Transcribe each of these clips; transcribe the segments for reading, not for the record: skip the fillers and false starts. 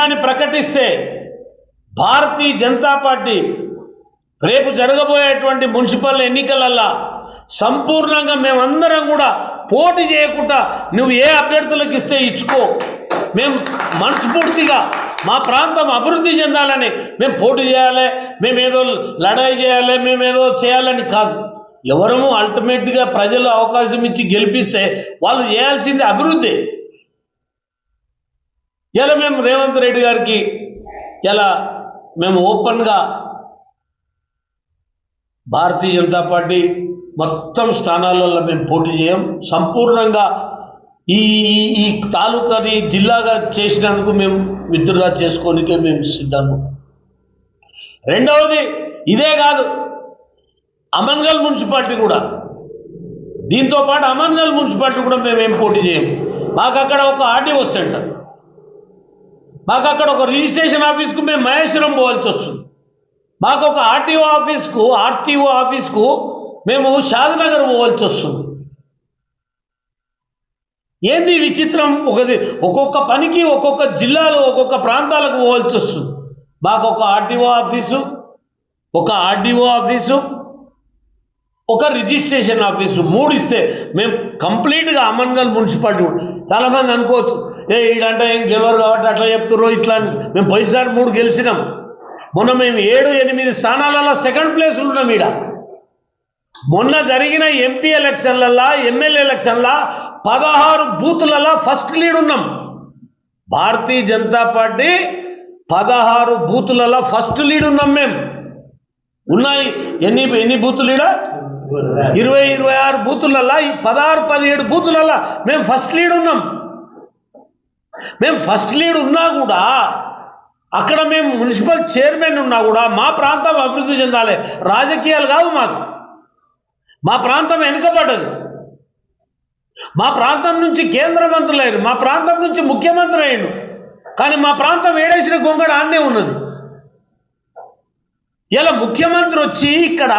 యుద్ధాన్ని ప్రకటిస్తే భారతీయ జనతా పార్టీ రేపు జరగబోయేటువంటి మున్సిపల్ ఎన్నికలల్లా సంపూర్ణంగా మేమందరం కూడా పోటీ చేయకుండా నువ్వు ఏ అభ్యర్థులకు ఇస్తే ఇచ్చుకో, మేము మనస్ఫూర్తిగా మా ప్రాంతం అభివృద్ధి చెందాలని మేము పోటీ చేయాలి, మేమేదో లడాయి చేయాలి, మేమేదో చేయాలని కాదు. ఎవరము అల్టిమేట్గా ప్రజలు అవకాశం ఇచ్చి గెలిపిస్తే వాళ్ళు చేయాల్సింది అభివృద్ధి. ఇలా మేము రేవంత్ రెడ్డి గారికి ఇలా మేము ఓపెన్గా భారతీయ జనతా పార్టీ మొత్తం స్థానాలలో మేము పోటీ చేయం. సంపూర్ణంగా ఈ ఈ తాలూకాని జిల్లాగా చేసినందుకు మేము విత్డ్రా చేసుకోనికే మేము సిద్ధంగా. రెండవది ఇదే కాదు, అమన్గల్ మున్సిపాలిటీ కూడా, దీంతో పాటు అమన్గల్ మున్సిపాలిటీ కూడా మేమేం పోటీ చేయము. మాకు అక్కడ ఒక ఆర్డీఓ సెంటర్, మాకు అక్కడ ఒక రిజిస్ట్రేషన్ ఆఫీస్కు మేము మహేశ్వరం పోవాల్సి వస్తుంది, మాకు ఒక ఆర్టీఓ ఆఫీస్కు మేము షాద్నగర్ పోవాల్సి వస్తుంది. ఏంది విచిత్రం, ఒక్కొక్క పనికి ఒక్కొక్క జిల్లాలో ఒక్కొక్క ప్రాంతాలకు పోవాల్సి వస్తుంది. మాకు ఒక ఆర్టీఓ ఆఫీసు, ఒక రిజిస్ట్రేషన్ ఆఫీసు, 3 ఇస్తే మేము కంప్లీట్గా అమన్గల్ మున్సిపాలిటీ. చాలామంది అనుకోవచ్చు ఇదంటే ఏం గెలవరు కాబట్టి అట్లా చెప్తుర్రో ఇట్లా. మేము పోయినసారి 3 గెలిచినాం. మొన్న మేము 7-8 స్థానాలలో సెకండ్ ప్లేస్ ఉన్నాం. ఈడ మొన్న జరిగిన ఎంపీ ఎలక్షన్లల్లో, ఎమ్మెల్యే ఎలక్షన్ల 16 బూతులలో ఫస్ట్ లీడ్ ఉన్నాం. Bharatiya Janata party 16 బూతులలో first lead ఉన్నాం. మేము ఉన్నాయి ఎన్ని బూతులు ఈడ 20-26 బూతులలో 16-17 బూతులలో మేము ఫస్ట్ లీడ్ ఉన్నాం. మేము ఫస్ట్ లీడ్ ఉన్నా కూడా అక్కడ మేము మున్సిపల్ చైర్మన్ ఉన్నా కూడా మా ప్రాంతం అభివృద్ధి చెందాలి, రాజకీయాలు కాదు మాకు. మా ప్రాంతం వెనుకబడ్డది. మా ప్రాంతం నుంచి కేంద్ర మంత్రులు అయ్యారు, మా ప్రాంతం నుంచి ముఖ్యమంత్రి అయ్యాడు, కానీ మా ప్రాంతం ఏడేసిన గొంగడ ఆన్నే ఉన్నది. ఇలా ముఖ్యమంత్రి వచ్చి ఇక్కడ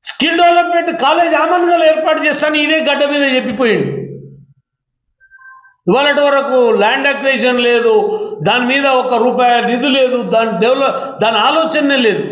స్కిల్ డెవలప్మెంట్ కాలేజ్ అమన్గల్ ఏర్పాటు చేస్తాను ఇదే గడ్డ మీద చెప్పిపోయింది. ఇవాళటి వరకు ల్యాండ్ అక్విజిషన్ లేదు, దాని మీద ₹1 నిధి లేదు, దాని ఆలోచనే లేదు.